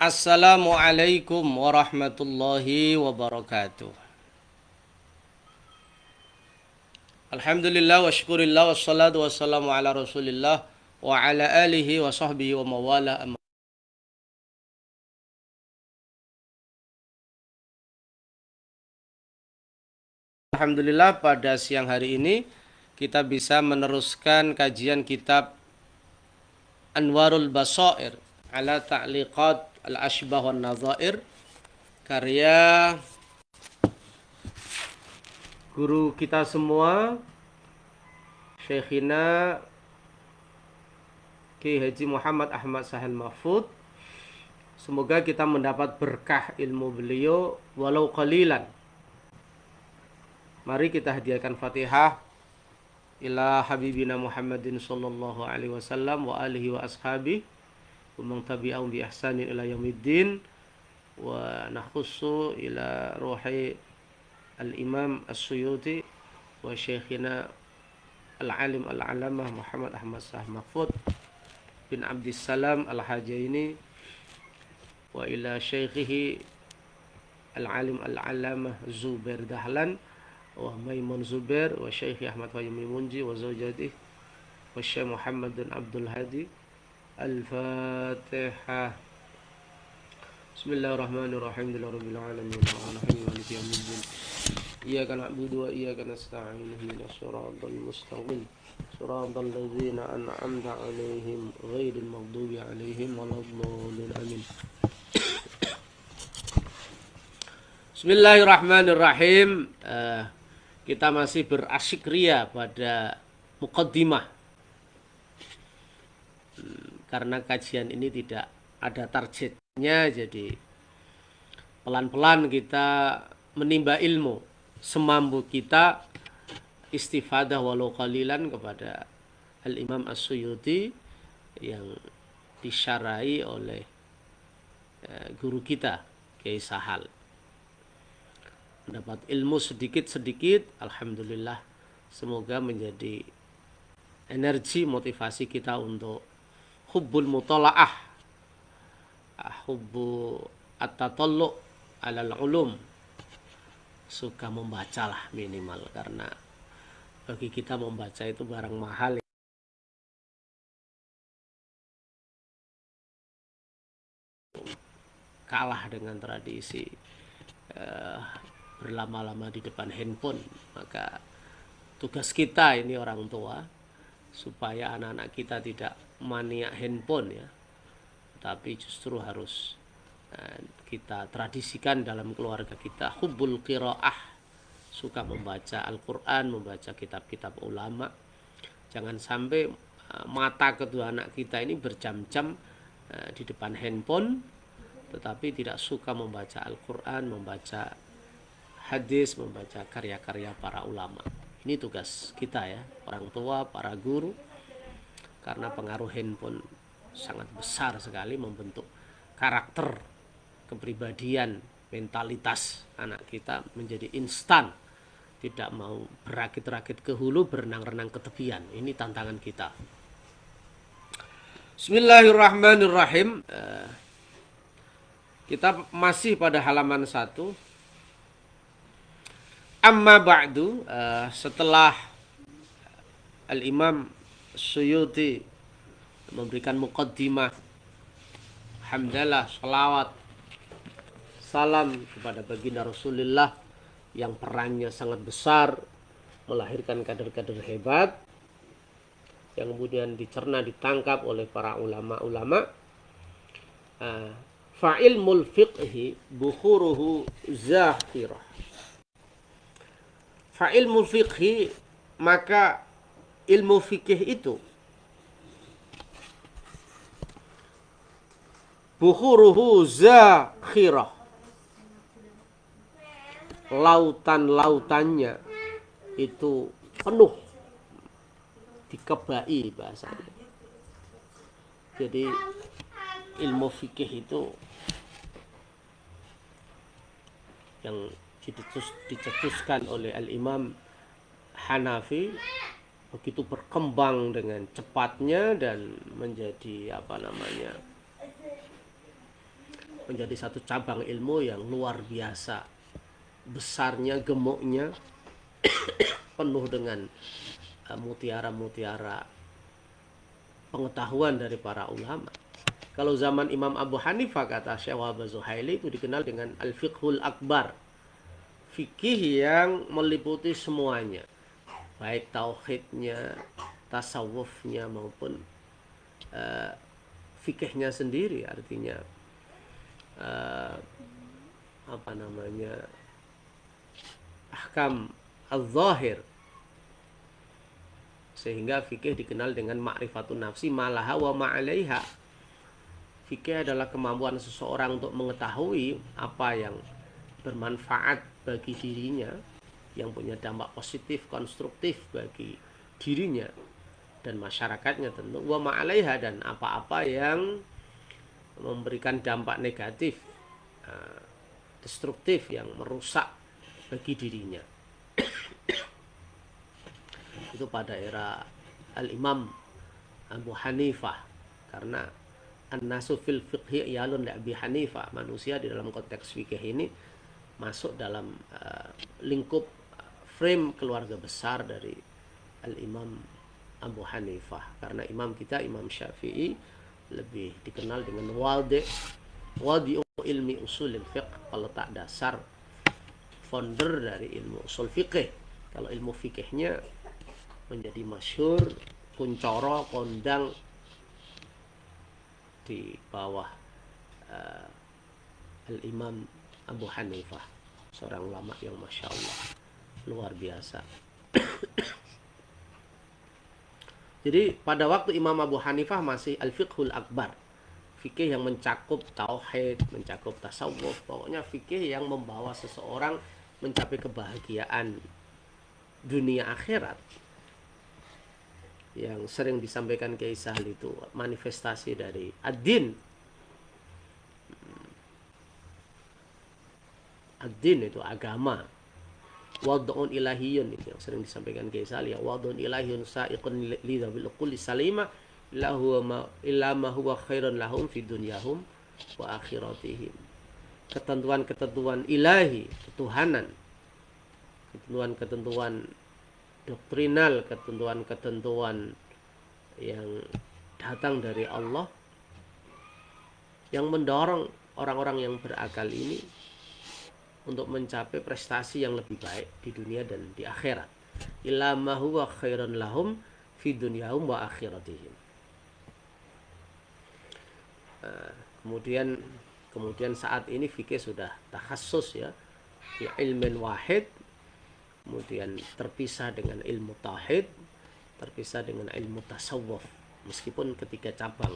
Assalamualaikum warahmatullahi wabarakatuh. Alhamdulillah wa syukurillah wassalatu wassalamu ala rasulillah wa ala alihi wa sahbihi wa mawala. Alhamdulillah pada siang hari ini kita bisa meneruskan kajian kitab Anwarul Basair ala Ta'liqat al-Ashbah wan Nadhair karya guru kita semua Syekhina Ki Haji Muhammad Ahmad Sahal Mahfud. Semoga kita mendapat berkah ilmu beliau walau qalilan. Mari kita hadiahkan Fatihah ila habibina Muhammadin sallallahu alaihi wasallam wa alihi wa ashabihi wa man tabi'ahum bi ihsanin ila yaumiddin wa nakhussu ila ruhi al-Imam As-Suyuti wa Syekhina al-Alim al-Alamah Muhammad Ahmad Sahal Mahfud bin Abdissalam al-Hajaini wa ila Syekhihi al-Alim al-Alamah Zubair Dahlan wa Maimun Zubair wa Syekh Ahmad Fayumi Munji wa zawjatih wa Syekh Muhammad bin Abdul Hadi. Al-Fatihah. Bismillahirrahmanirrahim. Rabbil alamin arrahmanirrahim maliki yaumiddin. Iyyaka na'budu wa iyyaka nasta'in ihdinas siratal mustaqim siratal ladzina an'amta 'alaihim ghairil maghdubi 'alaihim waladdallin. Amin. Bismillahirrahmanirrahim. Kita masih berasyik ria pada muqaddimah. Karena kajian ini tidak ada targetnya, jadi pelan-pelan kita menimba ilmu semampu kita, istifadah walau qalilan kepada Al-Imam As-Suyuti yang disyarai oleh guru kita Kiai Sahal. Mendapat ilmu sedikit-sedikit, alhamdulillah, semoga menjadi energi motivasi kita untuk hubbul mutola'ah, hubbu at-tatallu' alal ulum, suka membaca lah minimal, karena bagi kita membaca itu barang mahal. Kalah dengan tradisi berlama-lama di depan handphone. Maka tugas kita ini orang tua supaya anak-anak kita tidak maniak handphone ya, tapi justru harus kita tradisikan dalam keluarga kita hubbul qiraah, suka membaca Al-Quran, membaca kitab-kitab ulama. Jangan sampai mata kedua anak kita ini berjam-jam di depan handphone tetapi tidak suka membaca Al-Quran, membaca hadis, membaca karya-karya para ulama. Ini tugas kita ya, orang tua, para guru, karena pengaruh handphone sangat besar sekali membentuk karakter, kepribadian, mentalitas anak kita menjadi instan, tidak mau berakit-rakit ke hulu, berenang-renang ke tepian. Ini tantangan kita. Bismillahirrahmanirrahim. Kita masih pada halaman 1. Amma ba'du, setelah Al-Imam Suyuti memberikan muqaddimah, hamdalah, salawat, salam kepada baginda Rasulullah yang perannya sangat besar, melahirkan kader-kader hebat yang kemudian dicerna, ditangkap oleh para ulama-ulama. Fa'ilmul fiqhi bukhuruhu zakhirah. Fa'ilmul fiqhi, maka ilmu fikih itu bukhuruhu zakhirah, lautan-lautannya itu penuh, dikebai bahasanya. Jadi ilmu fikih itu yang dicetuskan oleh Al-Imam Hanafi begitu berkembang dengan cepatnya dan menjadi menjadi satu cabang ilmu yang luar biasa besarnya, gemuknya, penuh dengan mutiara-mutiara pengetahuan dari para ulama. Kalau zaman Imam Abu Hanifah, kata Syekh Wahab Zuhaili, itu dikenal dengan al-fiqhul akbar, fikih yang meliputi semuanya, baik tauhidnya, tasawufnya, maupun fikihnya sendiri, artinya ahkam al-zahir, sehingga fikih dikenal dengan ma'rifatun nafsi malaha wa ma'alaiha. Fikih adalah kemampuan seseorang untuk mengetahui apa yang bermanfaat bagi dirinya, yang punya dampak positif, konstruktif bagi dirinya dan masyarakatnya tentu, wa ma'alaiha, dan apa-apa yang memberikan dampak negatif, destruktif, yang merusak bagi dirinya. Itu pada era Al-Imam Abu Hanifah, karena an-nasu fil fiqhi yalun li Abi Hanifah, manusia di dalam konteks fikih ini masuk dalam lingkup frame keluarga besar dari Al-Imam Abu Hanifah. Karena imam kita, Imam Syafi'i, lebih dikenal dengan wadi'u ilmi usulil fiqh, peletak dasar, founder dari ilmu usul fikih. Kalau ilmu fikihnya menjadi masyhur, kuncoro, kondang di bawah Al-Imam Abu Hanifah, seorang ulama yang Masya Allah luar biasa. Jadi pada waktu Imam Abu Hanifah masih al-fiqhul akbar, fikih yang mencakup tauhid, mencakup tasawuf, pokoknya fikih yang membawa seseorang mencapai kebahagiaan dunia akhirat, yang sering disampaikan Kiai Sahal itu manifestasi dari ad-din. Ad-din itu agama. Wad'un ilahiyun, itu yang sering disampaikan Kiai Sahal, ya wad'un ilahiyun sa'iqun lidhabil uquli salima illa ma huwa khairun lahum fi dunyahum wa akhiratihim. Ketentuan-ketentuan ilahi, ketuhanan, ketentuan-ketentuan doktrinal, ketentuan-ketentuan yang datang dari Allah, yang mendorong orang-orang yang berakal ini untuk mencapai prestasi yang lebih baik di dunia dan di akhirat. Illa ma huwa khairun lahum fi dunyahum wa akhiratihim. Kemudian saat ini fikih sudah takhassus, ya, di ilmin wahid, kemudian terpisah dengan ilmu tauhid, terpisah dengan ilmu tasawuf. Meskipun ketiga cabang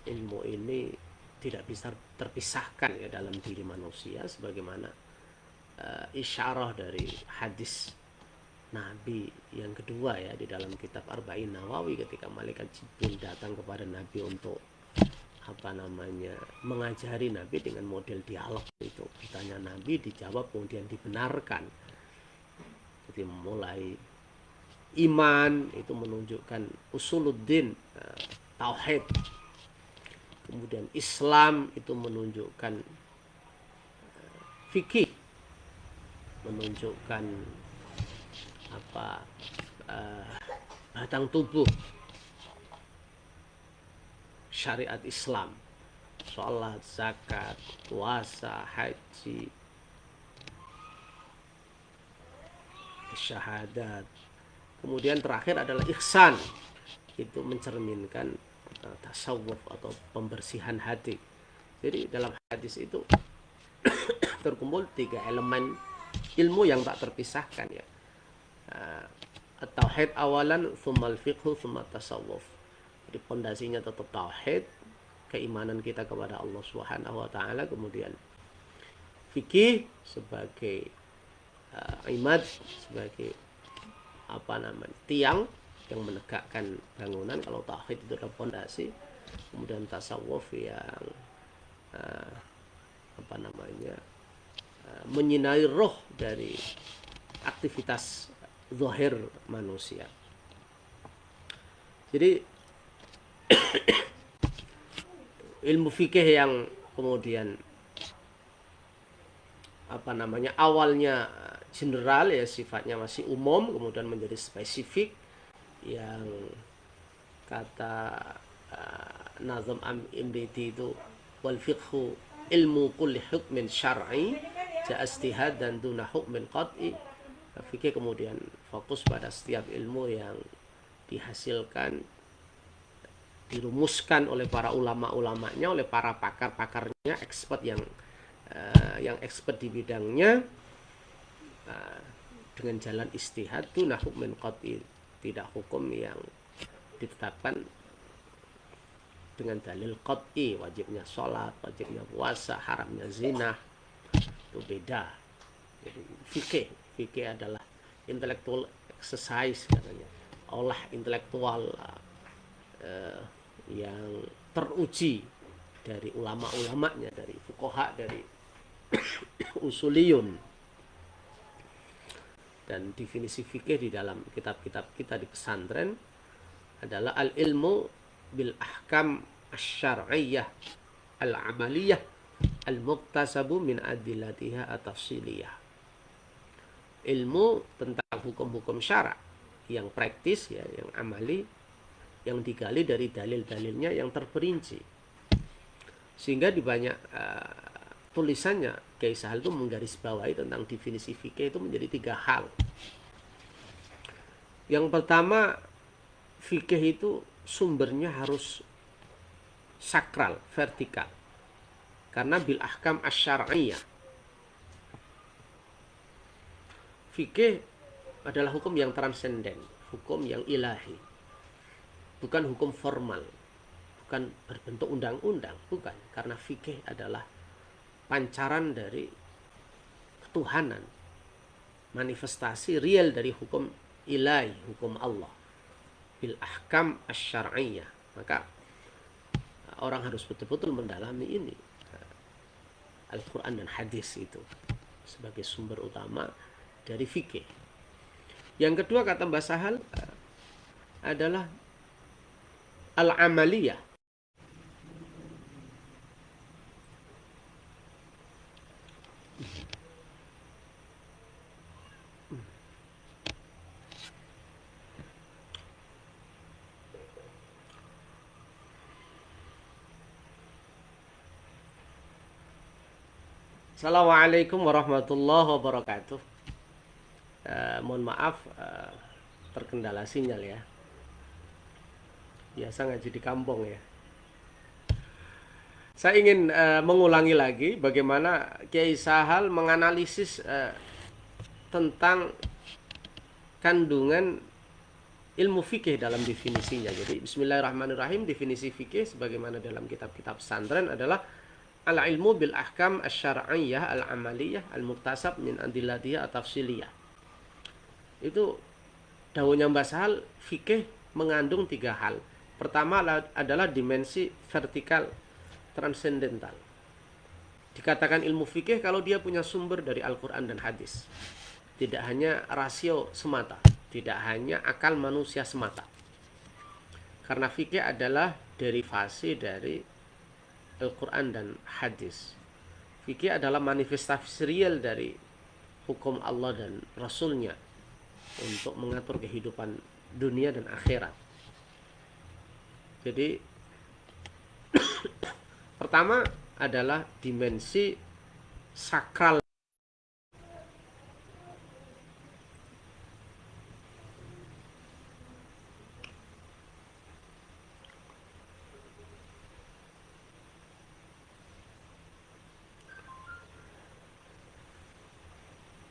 ilmu ini tidak bisa terpisahkan, ya, dalam diri manusia, sebagaimana isyarah dari hadis Nabi yang kedua, ya, di dalam kitab Arba'in Nawawi, ketika malaikat Jibril datang kepada Nabi untuk mengajari Nabi dengan model dialog itu. Ditanya Nabi, dijawab, kemudian dibenarkan. Jadi mulai iman itu menunjukkan usuluddin, tauhid. Kemudian Islam itu menunjukkan fikih, menunjukkan batang tubuh syariat Islam, sholat, zakat, puasa, haji, syahadat. Kemudian terakhir adalah ihsan, itu mencerminkan tasawuf atau pembersihan hati. Jadi dalam hadis itu terkumpul 3 elemen ilmu yang tak terpisahkan, ya. At-tauhid awalan, tsummal fiqhu, tsumma tasawuf. Jadi pondasinya tetap tauhid, keimanan kita kepada Allah Subhanahu wa taala, kemudian fikih sebagai imad, sebagai tiang yang menegakkan bangunan. Kalau tauhid itu adalah pondasi, kemudian tasawuf yang menyinari roh dari aktivitas zahir manusia. Jadi ilmu fikih yang kemudian awalnya general ya, sifatnya masih umum, kemudian menjadi spesifik yang kata Nazm MBT itu wal fiqhu ilmu kulli hukmin syar'i ja istihad dan duna hukmin qat'i. Fikih kemudian fokus pada setiap ilmu yang dihasilkan, dirumuskan oleh para ulama-ulamanya, oleh para pakar-pakarnya, expert yang expert di bidangnya, dengan jalan istihad duna hukmin qat'i, tidak hukum yang ditetapkan dengan dalil qat'i, wajibnya sholat, wajibnya puasa, haramnya zina, itu beda. Jadi fikih adalah intellectual exercise katanya, olah intelektual yang teruji dari ulama-ulamanya, dari fuqaha, dari usuliyun. Dan definisi fikih di dalam kitab-kitab kita di pesantren adalah al-ilmu bil ahkam asy-syar'iyyah al-amaliyah al-muktasabu min adillatiha at-tafsiliyah. Ilmu tentang hukum-hukum syara yang praktis ya, yang amali, yang digali dari dalil-dalilnya yang terperinci. Sehingga di banyak tulisannya Kiai Sahal itu menggarisbawahi tentang definisi fikih itu menjadi 3 hal. Yang pertama, fikih itu sumbernya harus sakral, vertikal. Karena bil ahkam asy-syar'iyyah. Fikih adalah hukum yang transenden, hukum yang ilahi. Bukan hukum formal, bukan berbentuk undang-undang, bukan. Karena fikih adalah pancaran dari ketuhanan, manifestasi real dari hukum ilahi, hukum Allah, bil ahkam asy-syar'iyyah. Maka orang harus betul-betul mendalami ini, Al-Quran dan hadis itu sebagai sumber utama dari fikih. Yang kedua kata Mbah Sahal adalah al-amaliyah. Assalamualaikum warahmatullahi wabarakatuh. Mohon maaf terkendala sinyal ya. Biasa ngaji di kampung ya. Saya ingin mengulangi lagi bagaimana Kiai Sahal menganalisis tentang kandungan ilmu fikih dalam definisinya. Jadi bismillahirrahmanirrahim, definisi fikih sebagaimana dalam kitab-kitab pesantren adalah al-ilmu bil ahkam asy-syar'iyyah al-amaliyah al-muktasab min adillatiyah at-tafsiliyah. Itu dawuhnya Mbah Sahal, fikih mengandung 3 hal. Pertama adalah dimensi vertikal transendental. Dikatakan ilmu fikih kalau dia punya sumber dari Al-Quran dan hadis. Tidak hanya rasio semata, tidak hanya akal manusia semata. Karena fikih adalah derivasi dari Al-Quran dan hadis. Fikih adalah manifestasi real dari hukum Allah dan Rasulnya untuk mengatur kehidupan dunia dan akhirat. Jadi pertama adalah dimensi sakral.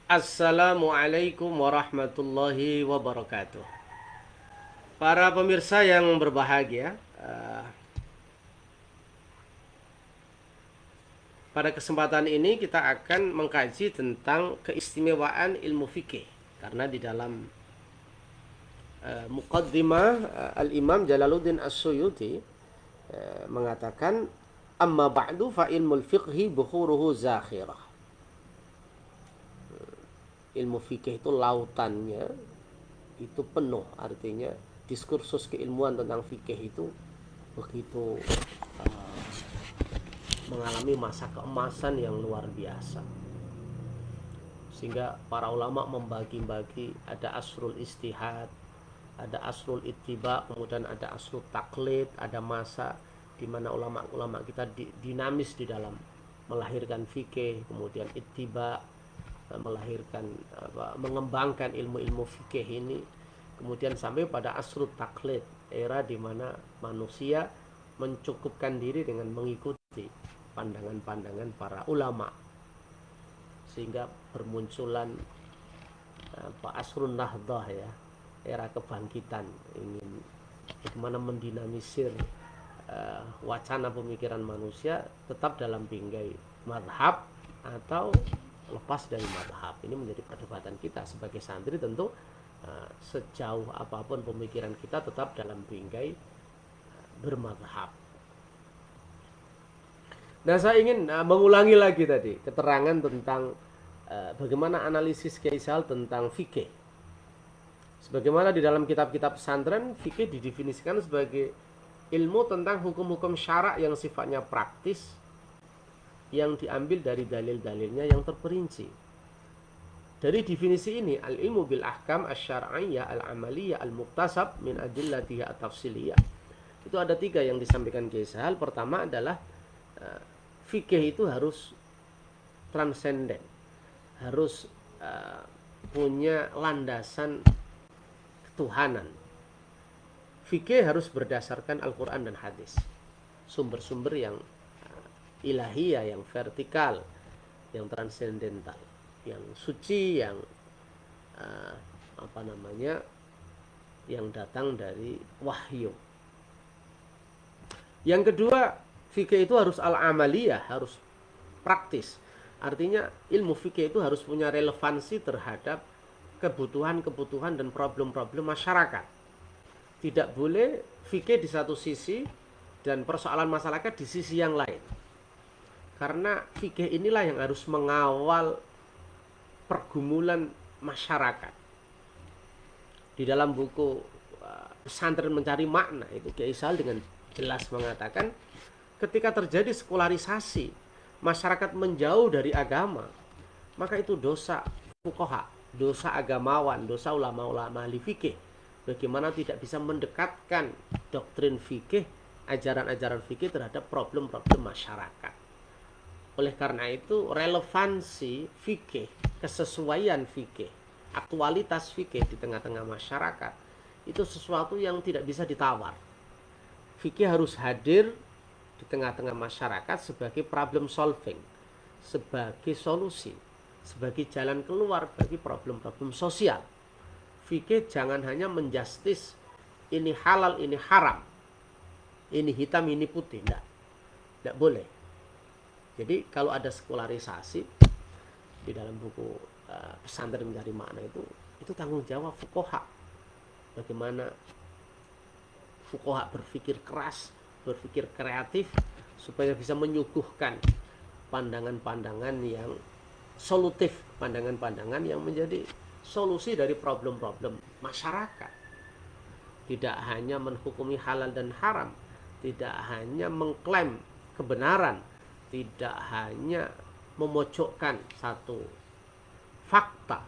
Assalamualaikum warahmatullahi wabarakatuh. Para pemirsa yang berbahagia, pada kesempatan ini kita akan mengkaji tentang keistimewaan ilmu fikih. Karena di dalam muqaddimah Al-Imam Jalaluddin As-Suyuti mengatakan, amma ba'du fa ilmul fiqhi buhuruhu zakhirah. Ilmu fikih itu lautannya itu penuh, artinya diskursus keilmuan tentang fikih itu begitu mengalami masa keemasan yang luar biasa. Sehingga para ulama membagi-bagi, ada asrul istihad, ada asrul ittiba, kemudian ada asrul taklid, ada masa di mana ulama-ulama kita dinamis di dalam melahirkan fikih, kemudian ittiba, melahirkan mengembangkan ilmu-ilmu fikih ini, kemudian sampai pada asrul taklid, era di mana manusia mencukupkan diri dengan mengikuti pandangan-pandangan para ulama, sehingga bermunculan asrun nahdah ya, era kebangkitan, ingin bagaimana mendinamisir wacana pemikiran manusia tetap dalam bingkai madhab atau lepas dari madhab. Ini menjadi perdebatan kita sebagai santri tentu. Sejauh apapun pemikiran kita tetap dalam bingkai bermadhab. Nah, saya ingin mengulangi lagi tadi keterangan tentang bagaimana analisis Kiai Sahal tentang fikih. Sebagaimana di dalam kitab-kitab pesantren, fikih didefinisikan sebagai ilmu tentang hukum-hukum syarak yang sifatnya praktis, yang diambil dari dalil-dalilnya yang terperinci. Dari definisi ini, al-ilmu bil ahkam asy-syar'iyyah al-amaliyah al-muktasab min adillatiha at-tafsiliyah. Itu ada 3 yang disampaikan Kiai Sahal. Pertama adalah fikih itu harus transenden, harus punya landasan ketuhanan. Fikih harus berdasarkan Al-Quran dan hadis, sumber-sumber yang ilahiyah, yang vertikal, yang transendental, yang suci, yang yang datang dari wahyu. Yang kedua, fikih itu harus al-amaliyah, harus praktis. Artinya ilmu fikih itu harus punya relevansi terhadap kebutuhan-kebutuhan dan problem-problem masyarakat. Tidak boleh fikih di satu sisi dan persoalan masyarakat di sisi yang lain. Karena fikih inilah yang harus mengawal pergumulan masyarakat. Di dalam buku Pesantren Mencari Makna, itu Kiai Sahal dengan jelas mengatakan, ketika terjadi sekularisasi, masyarakat menjauh dari agama, maka itu dosa fuqaha, dosa agamawan, dosa ulama-ulama ahli fikih. Bagaimana tidak bisa mendekatkan doktrin fikih, ajaran-ajaran fikih terhadap problem-problem masyarakat. Oleh karena itu, relevansi fikih, kesesuaian fikih, aktualitas fikih di tengah-tengah masyarakat, itu sesuatu yang tidak bisa ditawar. Fikih harus hadir di tengah-tengah masyarakat sebagai problem solving, sebagai solusi, sebagai jalan keluar bagi problem-problem sosial. Fikih jangan hanya menjustis ini halal, ini haram, ini hitam, ini putih. Tidak boleh. Jadi kalau ada sekularisasi di dalam buku Pesantren Mencari Makna, itu tanggung jawab fuqaha. Bagaimana fuqaha berpikir keras, berpikir kreatif, supaya bisa menyuguhkan pandangan-pandangan yang solutif, pandangan-pandangan yang menjadi solusi dari problem-problem masyarakat. Tidak hanya menghukumi halal dan haram, tidak hanya mengklaim kebenaran, tidak hanya memojokkan satu fakta,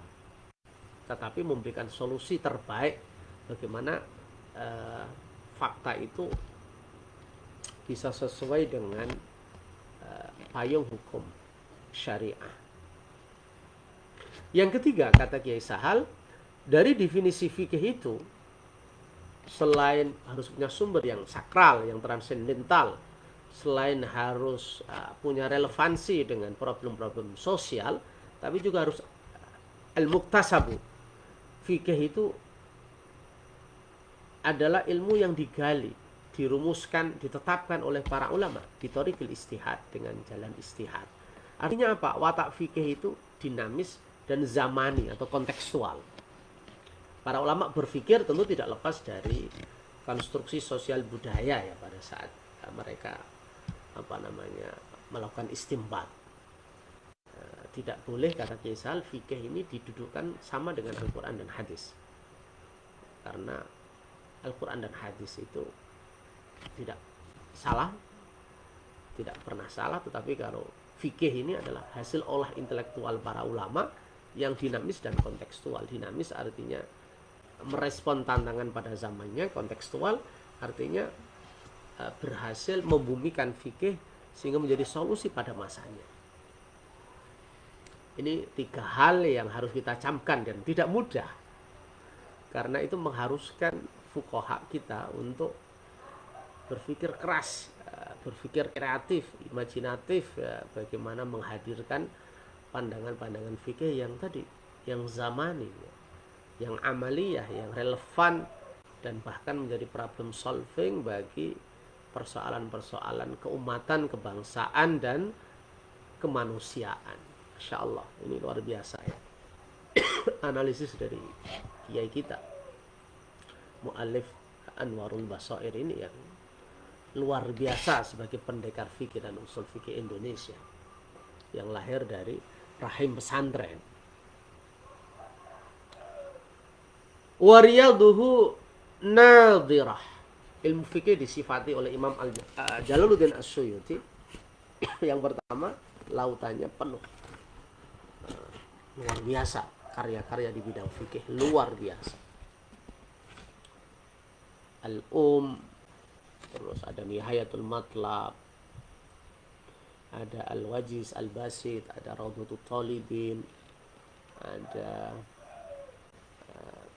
tetapi memberikan solusi terbaik bagaimana fakta itu bisa sesuai dengan payung hukum syariah. Yang ketiga, kata Kiai Sahal, dari definisi fikih itu, selain harus punya sumber yang sakral, yang transendental, selain harus punya relevansi dengan problem-problem sosial, tapi juga harus al-muktasabu. Fikih itu adalah ilmu yang digali, dirumuskan, ditetapkan oleh para ulama di thoriqil istihad, dengan jalan istihad. Artinya apa? Watak fikih itu dinamis dan zamani atau kontekstual. Para ulama berpikir tentu tidak lepas dari konstruksi sosial budaya ya pada saat mereka melakukan istimbat. Tidak boleh, kata Kiai Sahal, fikih ini didudukkan sama dengan Al-Quran dan hadis. Karena Al-Quran dan hadis itu tidak salah, tidak pernah salah, tetapi kalau fikih ini adalah hasil olah intelektual para ulama yang dinamis dan kontekstual. Dinamis artinya merespon tantangan pada zamannya, kontekstual artinya berhasil membumikan fikih sehingga menjadi solusi pada masanya. Ini 3 hal yang harus kita camkan dan tidak mudah, karena itu mengharuskan fuqaha kita untuk berpikir keras, berpikir kreatif, imajinatif, bagaimana menghadirkan pandangan-pandangan fikih yang tadi, yang zamani, yang amaliyah, yang relevan, dan bahkan menjadi problem solving bagi persoalan-persoalan keumatan, kebangsaan, dan kemanusiaan. Masya Allah, ini luar biasa ya. Analisis dari kiai kita, Mu'allif Anwarul Basair ini yang luar biasa sebagai pendekar fikih dan usul fikih Indonesia, yang lahir dari rahim pesantren. Wariyaduhu nadirah. Ilmu fikih disifati oleh Imam Jalaluddin As-Suyuti. Yang pertama, lautannya penuh, luar biasa, karya-karya di bidang fikih luar biasa. Terus ada Nihayatul Matlab, ada Al-Wajiz Al-Basit, ada Rawdatul Talibin, ada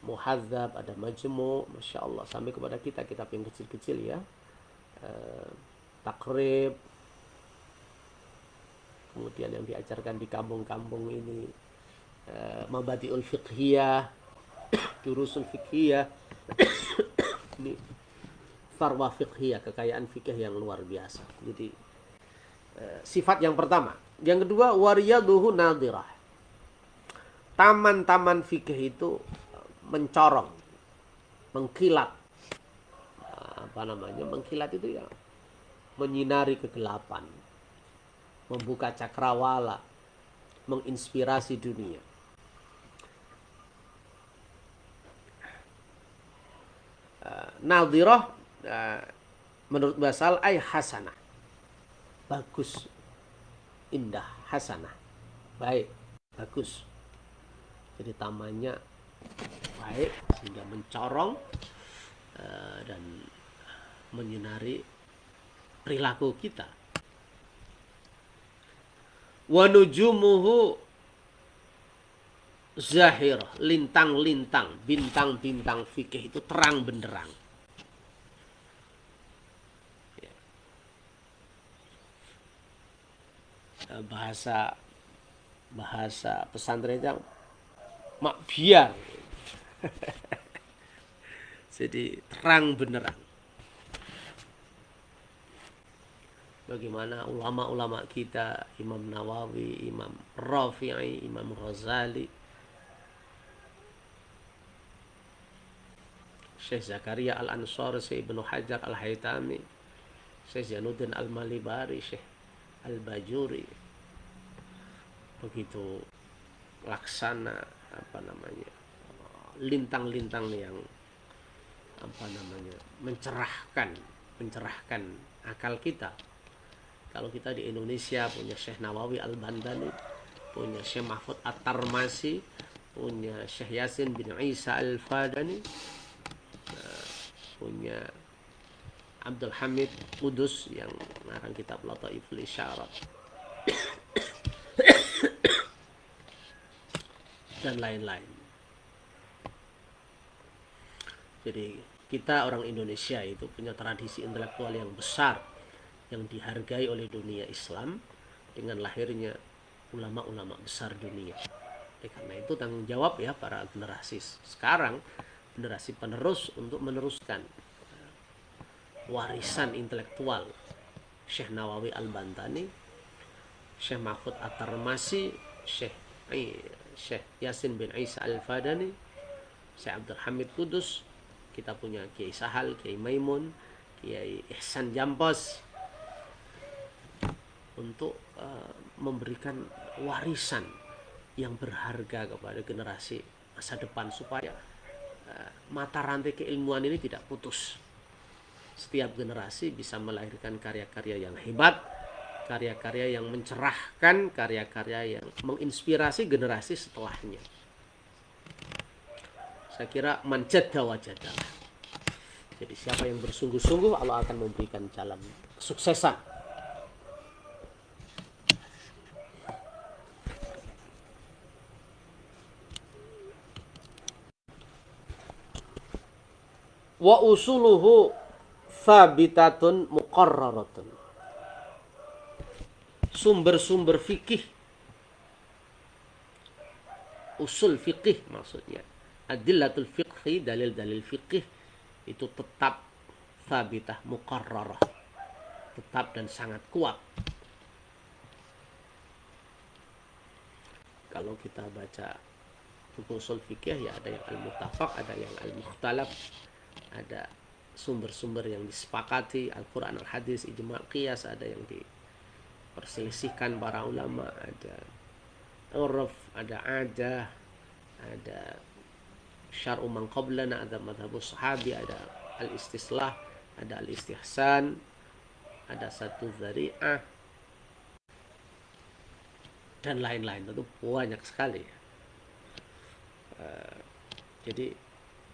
Muhadzab, ada Majmu', Masya Allah, sampai kepada kitab yang kecil-kecil ya, Takrib, kemudian yang diajarkan di kampung-kampung ini, Mabadi'ul Fiqhiyah, Durusul Fiqhiyah. Ini farwa fiqhiyah, kekayaan fikih yang luar biasa. Jadi sifat yang pertama. Yang kedua, wariyaduhu nadirah. Taman-taman fikih itu mencorong, mengkilat. Mengkilat itu ya menyinari kegelapan, membuka cakrawala, menginspirasi dunia. Nadirah menurut bahasa ay hasanah, bagus, indah, hasanah, baik, bagus. Jadi tamannya baik sehingga mencorong dan menyinari perilaku kita. Wa nujumuhu zahir, lintang-lintang, bintang-bintang fikih itu terang benderang. Bahasa pesantren yang makbiar. Jadi terang benderang. Bagaimana ulama-ulama kita, Imam Nawawi, Imam Rafi'i, Imam Ghazali, Syekh Zakaria Al-Ansari, Syekh Ibnu Hajar Al-Haytami, Syekh Zainuddin Al-Malibari, Syekh Al-Bajuri, begitu laksana lintang-lintang yang mencerahkan akal kita. Kalau kita di Indonesia punya Syekh Nawawi Al-Bandani, punya Syekh Mahfud At-Tarmasi, punya Syekh Yasin bin Isa Al-Fadani, punya Abdul Hamid Qudus yang ngarang kitab Lataiful Isyarat, dan lain-lain. Jadi kita orang Indonesia itu punya tradisi intelektual yang besar, yang dihargai oleh dunia Islam dengan lahirnya ulama-ulama besar dunia. Karena itu tanggung jawab ya para generasi sekarang, generasi penerus, untuk meneruskan warisan intelektual Syekh Nawawi Al-Bantani, Syekh Mahfud At-Tarmasi, Syekh Yasin bin Isa Al-Fadani, Syekh Abdul Hamid Qudus. Kita punya Kiai Sahal, Kiai Maimun, Kiai Ihsan Jampos, untuk memberikan warisan yang berharga kepada generasi masa depan, supaya mata rantai keilmuan ini tidak putus. Setiap generasi bisa melahirkan karya-karya yang hebat, karya-karya yang mencerahkan, karya-karya yang menginspirasi generasi setelahnya. Saya kira man jadda wajadalah. Jadi siapa yang bersungguh-sungguh, Allah akan memberikan jalan kesuksesan. Wa usuluhu thabitatun muqarraratun. Sumber-sumber fikih, usul fikih maksudnya, adillatul fiqhi, dalil-dalil fikih itu tetap thabitah muqarrarah, tetap dan sangat kuat. Kalau kita baca buku usul fikih ya ada yang al-muttafaq, ada yang al-mukhtalaf, ada sumber-sumber yang disepakati, Al-Quran, Al-Hadis, ijma' qiyas, ada yang diperselisihkan para ulama, ada uruf, ada syar'u man qablana, ada madhabus sahabi, ada al-istislah, ada al-istihsan, ada satu dzari'ah, dan lain-lain. Tentu banyak sekali. Jadi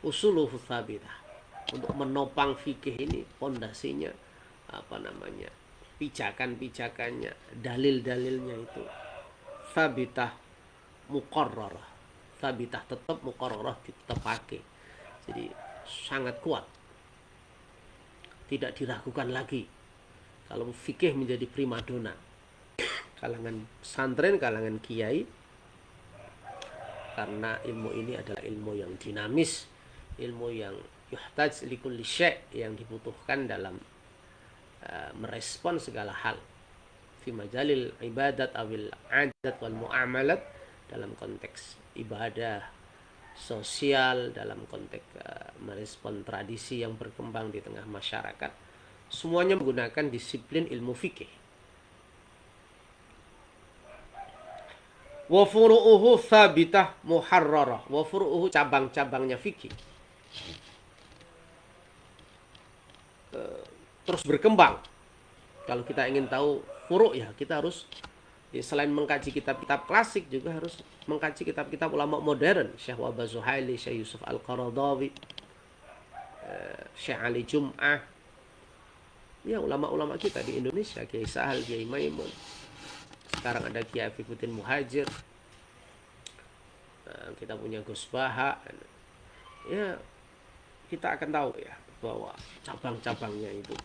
usuluh thabitah, untuk menopang fikih ini pondasinya pijakan-pijakannya, dalil-dalilnya itu thabitah muqarrarah, thabitah tetap, muqarrarah ditepake. Jadi sangat kuat, tidak diragukan lagi. Kalau fikih menjadi primadona kalangan pesantren, kalangan kiai, karena ilmu ini adalah ilmu yang dinamis, ilmu yang yuhtaj likulli syai', yang dibutuhkan dalam merespon segala hal fi majalil ibadat awil adat wal muamalat, dalam konteks ibadah, sosial, dalam konteks merespon tradisi yang berkembang di tengah masyarakat. Semuanya menggunakan disiplin ilmu fikih. Wa furu'uhu thabitah muharrarah. Wa furu'uhu, cabang-cabangnya fikih terus berkembang. Kalau kita ingin tahu furu' ya kita harus selain mengkaji kitab-kitab klasik juga harus mengkaji kitab-kitab ulama modern, Syekh Wahbah Zuhaili, Syekh Yusuf Al-Qaradawi, Syekh Ali Jum'ah, ya ulama-ulama kita di Indonesia, Kiai Sahal, Kiai Maimun, sekarang ada Kiai Afifuddin Muhajir, kita punya Gus Baha. Ya kita akan tahu ya bahwa cabang-cabangnya itu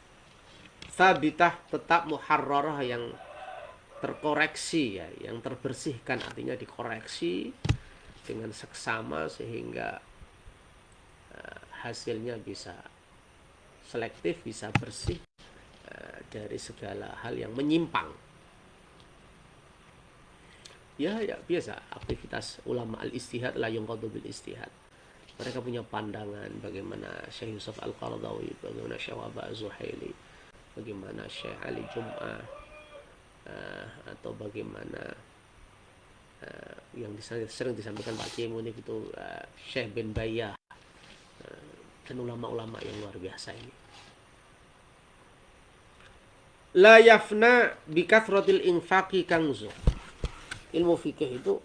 thabitah, tetap, muharrarah, yang terkoreksi ya, yang terbersihkan, artinya dikoreksi dengan seksama sehingga hasilnya bisa selektif, bisa bersih dari segala hal yang menyimpang. Ya biasa aktivitas ulama al-istihad la yunqadu bil istihad. Mereka punya pandangan bagaimana Syekh Yusuf Al-Qaradawi, bagaimana Syekh Wahbah Zuhaili, bagaimana Syekh Ali Jum'ah, atau bagaimana yang sering disampaikan Pak Kiai Munif itu Syekh bin Bayyah, dan ulama-ulama yang luar biasa ini. La yafna bi kathratil infaqi kanzu. Ilmu fikih itu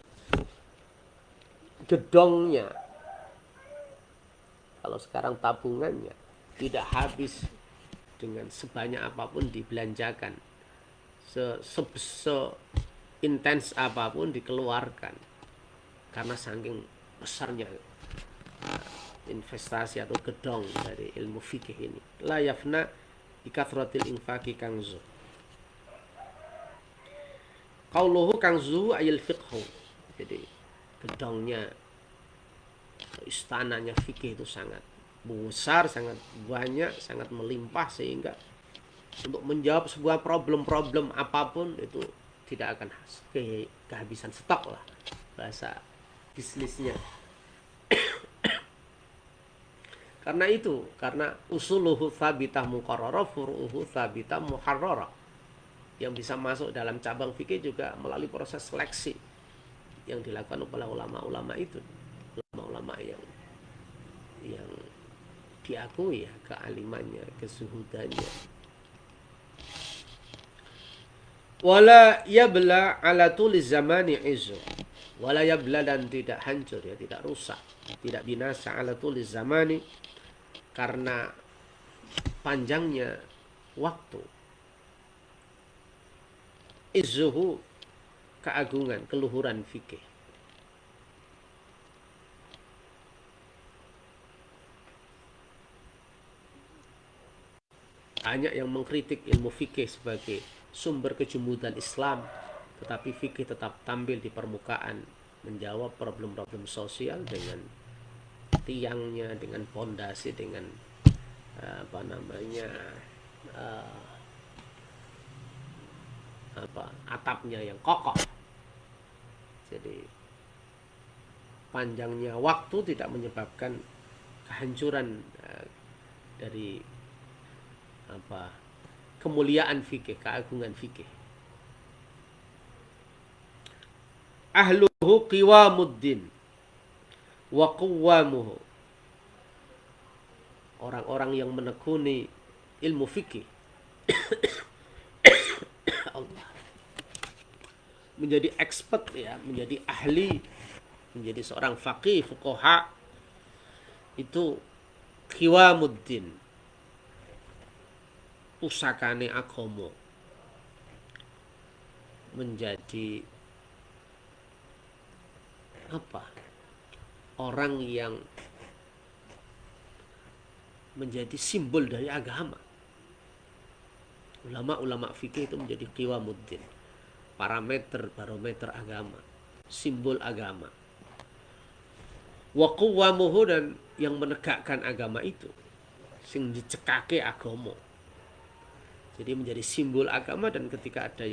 gedongnya, kalau sekarang tabungannya, tidak habis dengan sebanyak apapun dibelanjakan, seintens apapun dikeluarkan, karena saking besarnya investasi atau gedong dari ilmu fikih ini. La yafna bi kathratil infaqi kanzu. Qauluhu kanzu ayil fiqhu. Jadi gedongnya, istananya fikih itu sangat besar, sangat banyak, sangat melimpah, sehingga untuk menjawab sebuah problem-problem apapun itu tidak akan kehabisan stok lah, bahasa bisnisnya. Karena usuluhu thabitah muqarrarah, furu'uhu thabitah muharrarah. Yang bisa masuk dalam cabang fikih juga melalui proses seleksi yang dilakukan oleh ulama-ulama itu, ulama-ulama yang diakui ya kealimannya, kesuhudannya. Wala yabla ala tuliz zamani izu. Wala yabla dan tidak hancur ya, tidak rusak, tidak binasa ala tuliz zamani karena panjangnya waktu. Izuhu keagungan, keluhuran fikih. Banyak yang mengkritik ilmu fikih sebagai sumber kejumudan Islam, tetapi fikih tetap tampil di permukaan, menjawab problem-problem sosial dengan tiangnya, dengan pondasi, dengan apa namanya atapnya yang kokoh. Jadi panjangnya waktu tidak menyebabkan kehancuran dari kemuliaan fikih, keagungan fikih. Ahluhu qiwamuddin wa quwamuhu. Orang-orang yang menekuni ilmu fikih Allah, menjadi expert ya, menjadi ahli, menjadi seorang faqih, fuqaha, itu qiwamuddin, pusakane agama, menjadi orang yang menjadi simbol dari agama. Ulama-ulama fikih itu menjadi qiwamuddin, parameter, barometer agama, simbol agama. Wa quwamuhu, dan yang menegakkan agama itu, sing dicekake agama. Jadi menjadi simbol agama, dan ketika ada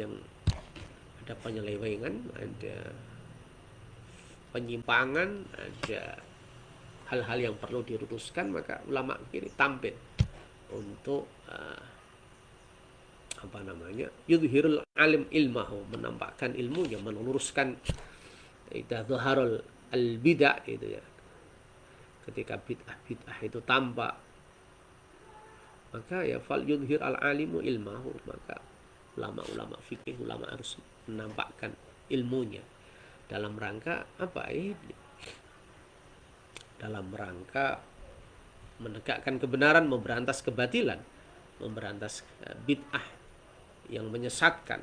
penyelewengan, ada penyimpangan, ada hal-hal yang perlu diluruskan, maka ulama kiri tampil untuk yudhirul alim ilmahu, menampakkan ilmunya, meluruskan idzaharul al bidah itu ya. Ketika bid'ah itu tampak, maka ya fal yudhir al alimu ilmahu, maka ulama-ulama fikih, ulama harus menampakkan ilmunya dalam rangka dalam rangka menegakkan kebenaran, memberantas kebatilan, memberantas bid'ah yang menyesatkan.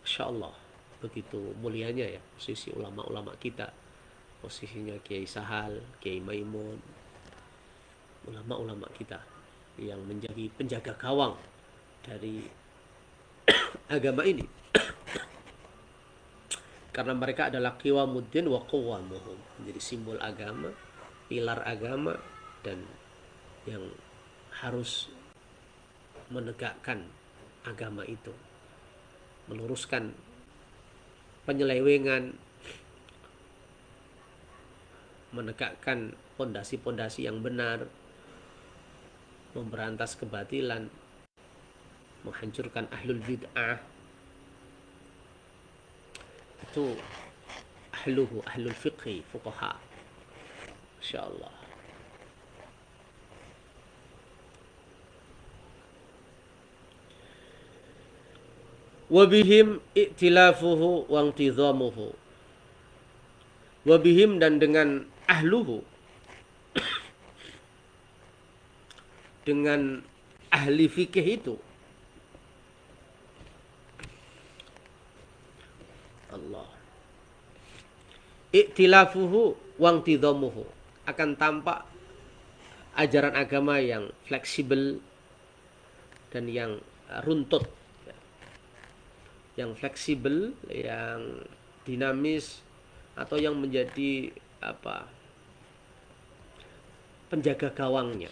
Insyaallah begitu mulianya ya posisi ulama-ulama kita, posisinya Kiai Sahal, Kiai Maimun, ulama-ulama kita yang menjadi penjaga gawang dari agama ini. Karena mereka adalah qiwamuddin wa quwamuhum, menjadi simbol agama, pilar agama, dan yang harus menegakkan agama itu, meluruskan penyelewengan, menegakkan pondasi-pondasi yang benar, memberantas kebatilan, menghancurkan ahlul bid'ah. Itu ahlul fiqhi, fuqaha. Insyaallah. Wabihim i'tilafuhu wa intidhamuhu. Wabihim, dan dengan ahluhu, dengan ahli fikih itu, Allah, i'tilafuhu wa intidhamuhu, akan tampak ajaran agama yang fleksibel dan yang runtut, yang fleksibel, yang dinamis, atau yang menjadi penjaga gawangnya.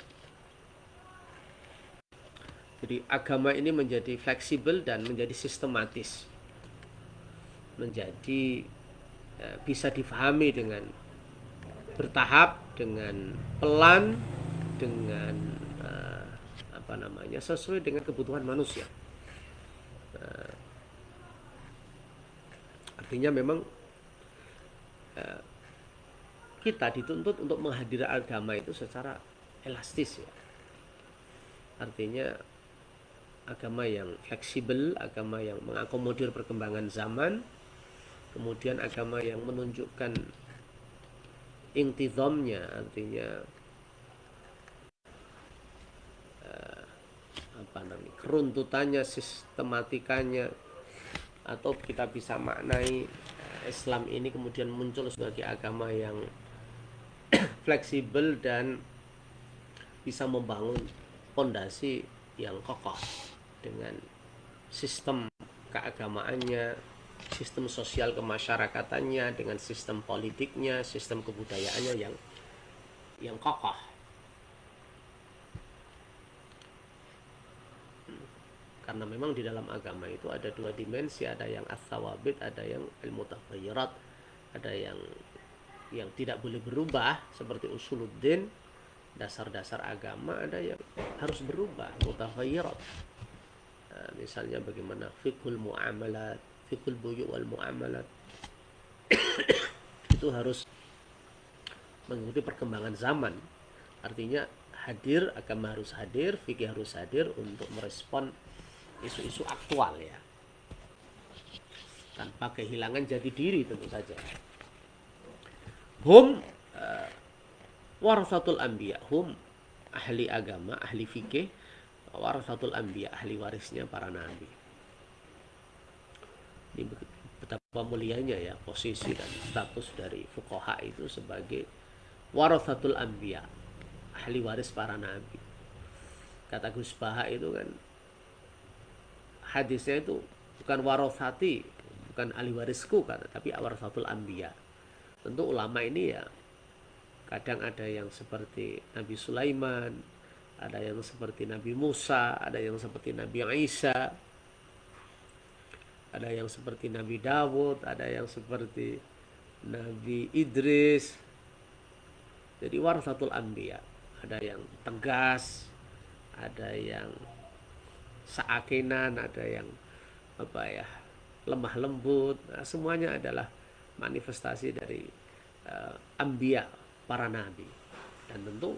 Jadi agama ini menjadi fleksibel dan menjadi sistematis, menjadi bisa difahami dengan bertahap, dengan pelan, dengan sesuai dengan kebutuhan manusia. Artinya memang kita dituntut untuk menghadiri agama itu secara elastis ya. Artinya agama yang fleksibel, agama yang mengakomodir perkembangan zaman, kemudian agama yang menunjukkan intizamnya, artinya keruntutannya, sistematikanya, atau kita bisa maknai Islam ini kemudian muncul sebagai agama yang fleksibel dan bisa membangun fondasi yang kokoh dengan sistem keagamaannya, sistem sosial kemasyarakatannya, dengan sistem politiknya, sistem kebudayaannya yang kokoh. Karena memang di dalam agama itu ada dua dimensi, ada yang as-sawabit, ada yang al-mutaghayyirat, ada yang tidak boleh berubah seperti usuluddin, dasar-dasar agama, ada yang harus berubah, mutaghayyirat. Nah, misalnya bagaimana fiqhul muamalat, fiqhul buyu' wal muamalat itu harus mengikuti perkembangan zaman. Artinya hadir, agama harus hadir, fikih harus hadir untuk merespon isu-isu aktual ya, tanpa kehilangan jati diri tentu saja. Hum warasatul anbiya, hum ahli agama, ahli fikih, warasatul anbiya, ahli warisnya para nabi. Ini betapa mulianya ya posisi dan status dari fuqaha itu sebagai warasatul anbiya, ahli waris para nabi. Kata Gus Baha itu kan hadisnya itu bukan warasati, bukan ahli warisku kata, tapi warasatul anbiya. Tentu ulama ini ya kadang ada yang seperti Nabi Sulaiman, ada yang seperti Nabi Musa, ada yang seperti Nabi Isa, ada yang seperti Nabi Dawud, ada yang seperti Nabi Idris. Jadi warasatul anbiya, ada yang tegas, ada yang saakenan, ada yang lemah lembut. Nah, semuanya adalah manifestasi dari anbiya, para nabi. Dan tentu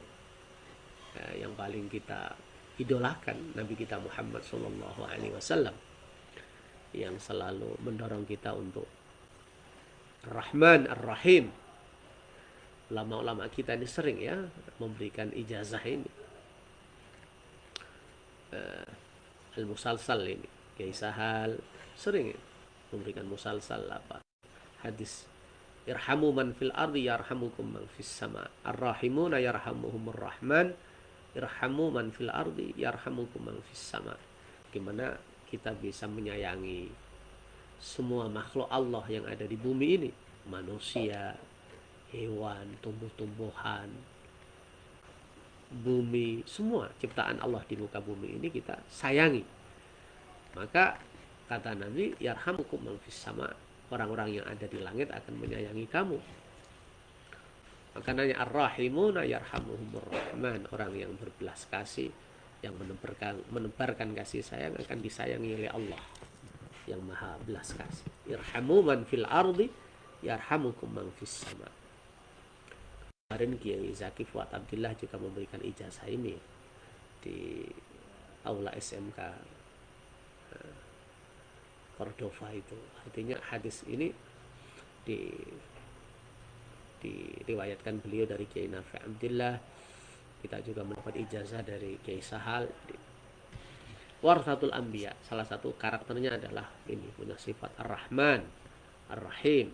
yang paling kita idolakan Nabi kita Muhammad SAW, yang selalu mendorong kita untuk Ar-Rahman Ar-Rahim. Ulama-ulama kita ini sering ya memberikan ijazah ini, al-musalsal ini, Kiai Sahal sering memberikan musalsal hadis, irhamu man fil ardi yarhamukum man fis sama, ar-rahimuna yarhamuhumur rahman, irhamu man fil ardi yarhamukum man fis sama. Gimana kita bisa menyayangi semua makhluk Allah yang ada di bumi ini, manusia, hewan, tumbuh-tumbuhan, bumi, semua ciptaan Allah di muka bumi ini kita sayangi. Maka kata Nabi, yarhamukum man fis sama, orang-orang yang ada di langit akan menyayangi kamu. Makanya ar-rahimuna yarhamuhumur rahman, orang yang berbelas kasih, yang menebarkan kasih sayang akan disayangi oleh Allah yang maha belas kasih. Irhamu man fil ardi yarhamukum man fis sama. Kemarin Kiai Zaki Fuad Abdillah juga memberikan ijazah ini di aula SMK Cordova itu. Artinya hadis ini diriwayatkan beliau dari Kiai Nafi Abdillah. Kita juga mendapat ijazah dari Kiai Sahal. Warasatul anbiya, salah satu karakternya adalah ini, punya sifat Ar-Rahman Ar-Rahim.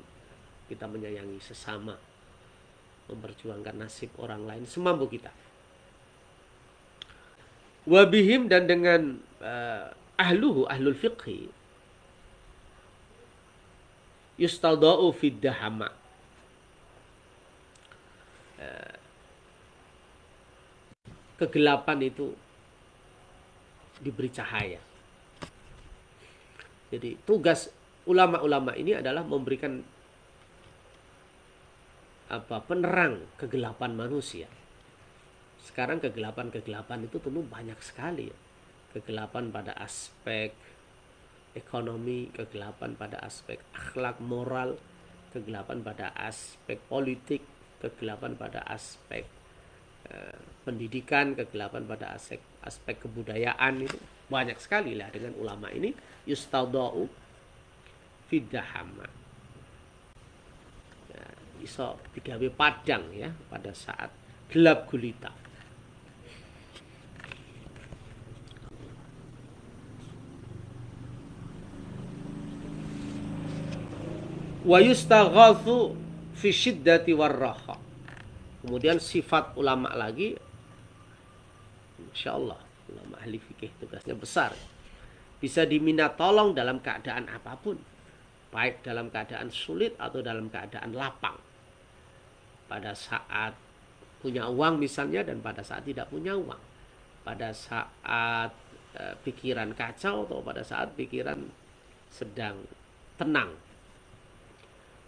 Kita menyayangi sesama, memperjuangkan nasib orang lain semampu kita. Wabihim, dan dengan ahlul fiqhi, yustalda'u fid dahama, kegelapan itu diberi cahaya. Jadi tugas ulama-ulama ini adalah memberikan penerang kegelapan manusia. Sekarang kegelapan itu tentu banyak sekali ya. Kegelapan pada aspek ekonomi, kegelapan pada aspek akhlak moral, kegelapan pada aspek politik, kegelapan pada aspek pendidikan, kegelapan pada aspek kebudayaan itu banyak sekali lah dengan ulama ini yustadau fidahama. Ya, iso digawe padang ya pada saat gelap gulita. Wa yustaghatsu fi syiddati warraha. Kemudian sifat ulama lagi, Masya Allah, ulama ahli fikih tugasnya besar. Bisa diminta tolong dalam keadaan apapun, baik dalam keadaan sulit atau dalam keadaan lapang. Pada saat punya uang misalnya dan pada saat tidak punya uang. Pada saat pikiran kacau atau pada saat pikiran sedang tenang.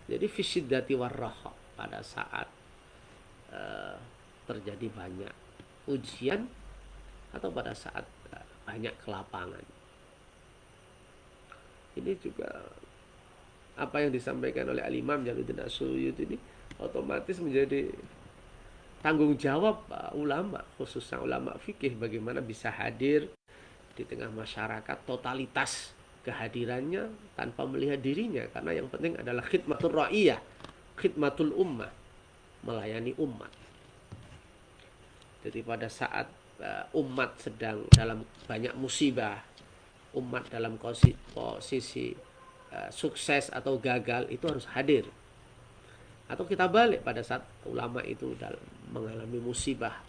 Jadi fisyiddati warraha, pada saat terjadi banyak ujian atau pada saat banyak kelapangan. Ini juga apa yang disampaikan oleh Al-Imam Jalaluddin As-Suyuti ini otomatis menjadi tanggung jawab ulama, khususnya ulama fikih, bagaimana bisa hadir di tengah masyarakat totalitas kehadirannya tanpa melihat dirinya, karena yang penting adalah khidmatul ra'iyah, khidmatul ummah, melayani umat. Jadi pada saat umat sedang dalam banyak musibah, umat dalam posisi sukses atau gagal, itu harus hadir. Atau kita balik, pada saat ulama itu dalam mengalami musibah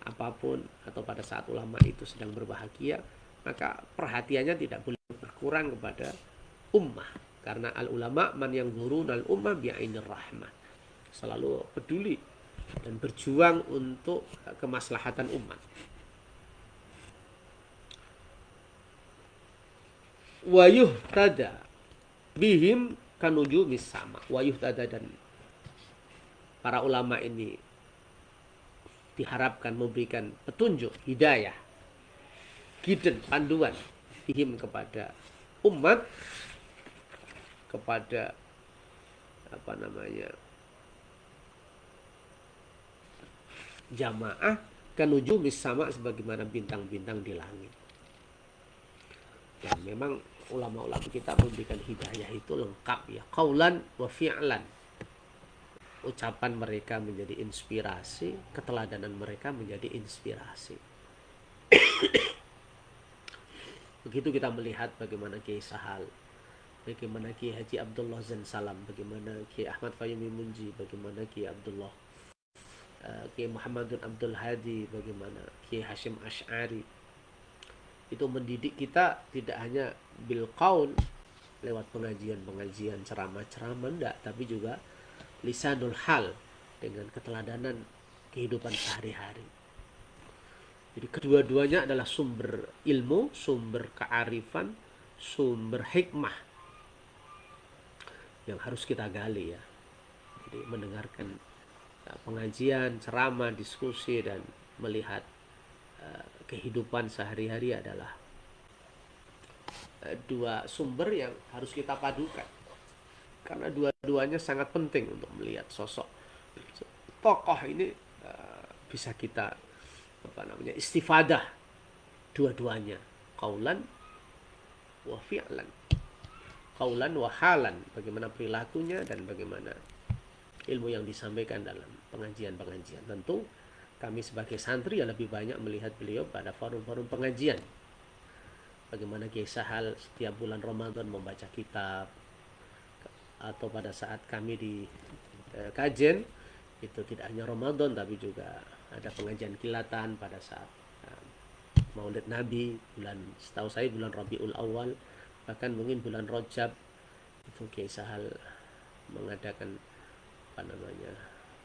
apapun atau pada saat ulama itu sedang berbahagia, maka perhatiannya tidak boleh berkurang kepada ummah, karena al ulama man yang gurun al ummah bi'ainir rahmah, selalu peduli dan berjuang untuk kemaslahatan umat. Wa yuhtada bihim kanujumis sama. Wa yuhtada, dan para ulama ini diharapkan memberikan petunjuk, hidayah, guidance, panduan bihim kepada umat, kepada jamaah, kanujumis sama, sebagaimana bintang-bintang di langit. Dan memang ulama-ulama kita memberikan hidayah itu lengkap ya, qaulan wa fi'lan. Ucapan mereka menjadi inspirasi, keteladanan mereka menjadi inspirasi. Begitu kita melihat bagaimana Kiai Sahal, bagaimana Kiai Haji Abdullah Zain Salam, bagaimana Kiai Ahmad Fayumi Munji, bagaimana Kiai Abdullah Kiai Muhammadun Abdul Hadi, bagaimana Kiai Hashim Ash'ari, itu mendidik kita tidak hanya bil qaul, lewat pengajian-pengajian, ceramah-ceramah, enggak, tapi juga lisanul hal, dengan keteladanan kehidupan sehari-hari. Jadi kedua-duanya adalah sumber ilmu, sumber kearifan, sumber hikmah yang harus kita gali ya. Jadi mendengarkan pengajian, ceramah, diskusi, dan melihat kehidupan sehari-hari adalah dua sumber yang harus kita padukan, karena dua-duanya sangat penting untuk melihat sosok tokoh ini. Bisa kita istifadah dua-duanya, qaulan wa fi'lan, qaulan wa halan, bagaimana perilakunya dan bagaimana ilmu yang disampaikan dalam pengajian-pengajian. Tentu kami sebagai santri ya lebih banyak melihat beliau pada forum-forum pengajian. Bagaimana Kiai Sahal setiap bulan Ramadan membaca kitab, atau pada saat kami di kajian itu tidak hanya Ramadan tapi juga ada pengajian kilatan pada saat Maulid Nabi, setahu saya bulan Rabiul Awal, bahkan mungkin bulan Rajab itu Kiai Sahal mengadakan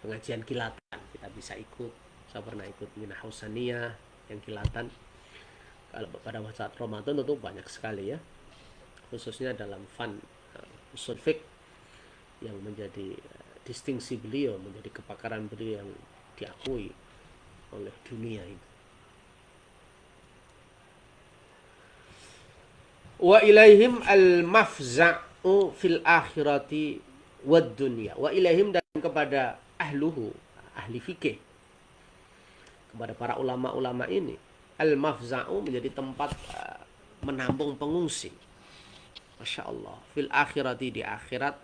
pengajian kilatan. Kita bisa ikut. Saya pernah ikut Minah Husaniyah yang kilatan. Kalau pada saat Ramadan tentu banyak sekali ya, khususnya dalam fan usul fiqh yang menjadi distingsi beliau, menjadi kepakaran beliau yang diakui oleh dunia itu. Wa ilaihim al-mafza'u fil akhirati wad dunya. Wa ilaihim, dan kepada ahluhu, ahli fikih, kepada para ulama-ulama ini. Al-mafza'u menjadi tempat menampung pengungsi. Masya Allah. Fil akhirati, di akhirat,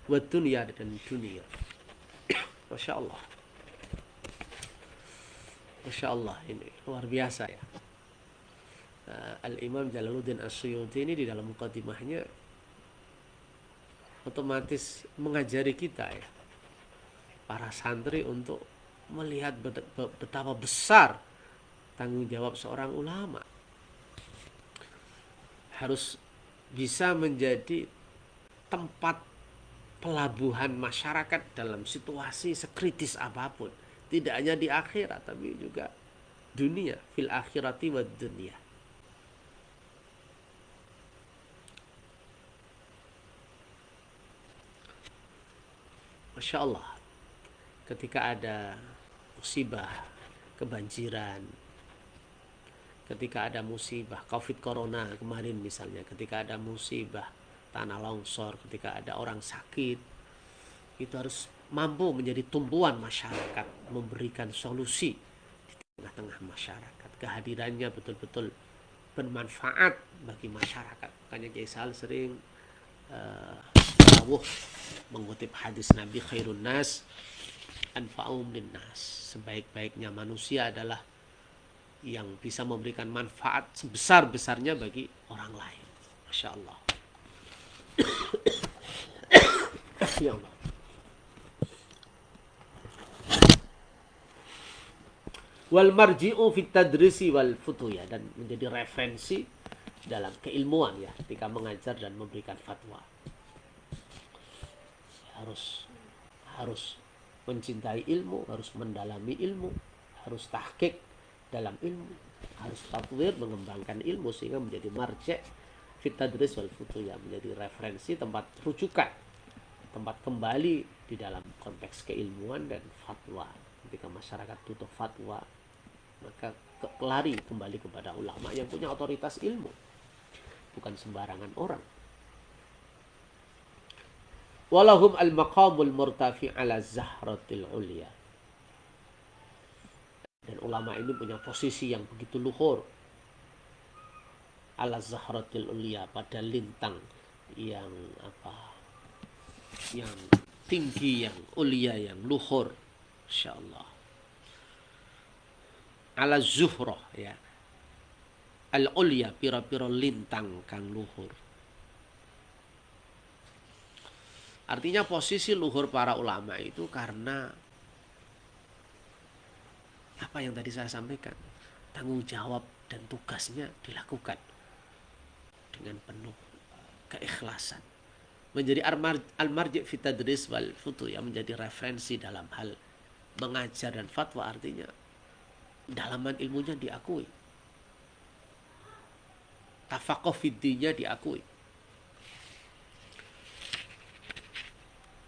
wa dunia, dan dunia. Masya Allah. Masya Allah, ini luar biasa ya. Al-Imam Jalaluddin As-Suyuti ini di dalam mukadimahnya otomatis mengajari kita ya, para santri, untuk melihat betapa besar tanggung jawab seorang ulama. Harus bisa menjadi tempat pelabuhan masyarakat dalam situasi sekritis apapun. Tidak hanya di akhirat, tapi juga dunia. Fil akhirati wa dunia. Masya Allah. Ketika ada musibah, kebanjiran, ketika ada musibah COVID Corona kemarin misalnya, ketika ada musibah tanah longsor, ketika ada orang sakit, itu harus mampu menjadi tumpuan masyarakat, memberikan solusi di tengah-tengah masyarakat. Kehadirannya betul-betul bermanfaat bagi masyarakat. Makanya Kiai Sal sering mengutip hadis Nabi, khairun nas anfa'um linnas. Sebaik-baiknya manusia adalah yang bisa memberikan manfaat sebesar-besarnya bagi orang lain. Masya Allah. Ya Allah. Wal marji'u fit tadrisi wal futuya, dan menjadi referensi dalam keilmuan ya, ketika mengajar dan memberikan fatwa. Harus mencintai ilmu, harus mendalami ilmu, harus tahqiq dalam ilmu, harus tatwir, mengembangkan ilmu sehingga menjadi marji' fit tadris wal futuya, menjadi referensi, tempat rujukan, tempat kembali di dalam konteks keilmuan dan fatwa. Ketika masyarakat butuh fatwa, maka lari kembali kepada ulama yang punya otoritas ilmu, bukan sembarangan orang. Walahum al-maqamul murtafi ala zahratil ulya. Dan ulama ini punya posisi yang begitu luhur, ala zahratil ulya, pada lintang yang yang tinggi, yang ulia, yang luhur. Insyaallah. Ala zuhrah ya. Al-ulya, pira-pira lintang kang luhur. Artinya posisi luhur para ulama itu karena apa yang tadi saya sampaikan, tanggung jawab dan tugasnya dilakukan dengan penuh keikhlasan. Menjadi al-marji' fi tadris wal futuya, menjadi referensi dalam hal mengajar dan fatwa, artinya dalaman ilmunya diakui, tafaqquh fid-dinnya diakui.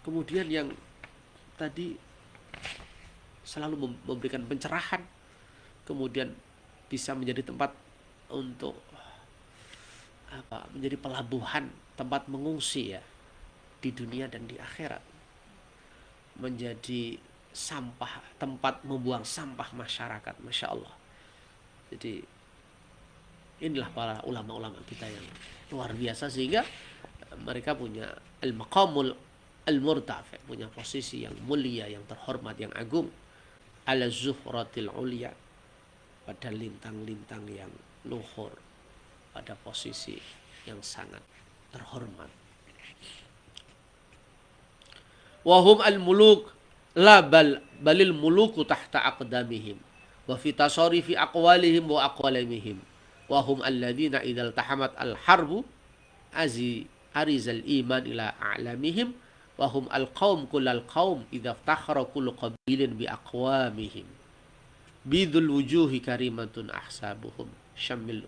Kemudian yang tadi selalu memberikan pencerahan, kemudian bisa menjadi tempat untuk menjadi pelabuhan, tempat mengungsi ya, di dunia dan di akhirat. Menjadi sampah, tempat membuang sampah masyarakat. Masya Allah. Jadi inilah para ulama-ulama kita yang luar biasa, sehingga mereka punya al-maqamul al-murtafi, punya posisi yang mulia, yang terhormat, yang agung, ala zuhratil ulya, pada lintang-lintang yang luhur, pada posisi yang sangat terhormat. Wahum al-muluk la balil muluku tahta aqdamihim wa fi tasarifi aqwalihim wa aqwalimihim wahum alladhina idzal tahamat al-harbu arizal iman ila a'lamihim wahum al-qaum kullal qaum idza iftakhara kullu qabilin bi aqwamihim bidul wujuhi karimatun ahsabuhum syamil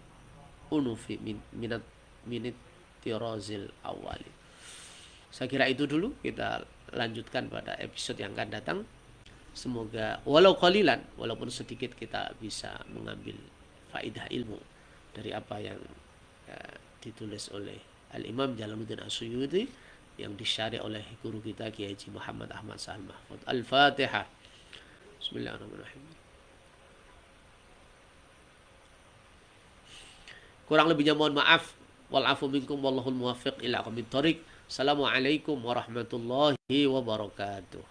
unufi minat tirazil awali. Saya kira itu dulu, kita lanjutkan pada episode yang akan datang. Semoga walau qalilan, walaupun sedikit, kita bisa mengambil faidah ilmu dari apa yang ditulis oleh Al-Imam Jalaluddin As-Suyuti, yang disyarih oleh guru kita Kiai Haji Muhammad Ahmad Sahal Mahfud. Al-Fatihah. Bismillahirrahmanirrahim. Kurang lebihnya mohon maaf. Wal afu minkum wallahul muwaffiq ila aqwamit thoriq. Assalamualaikum warahmatullahi wabarakatuh.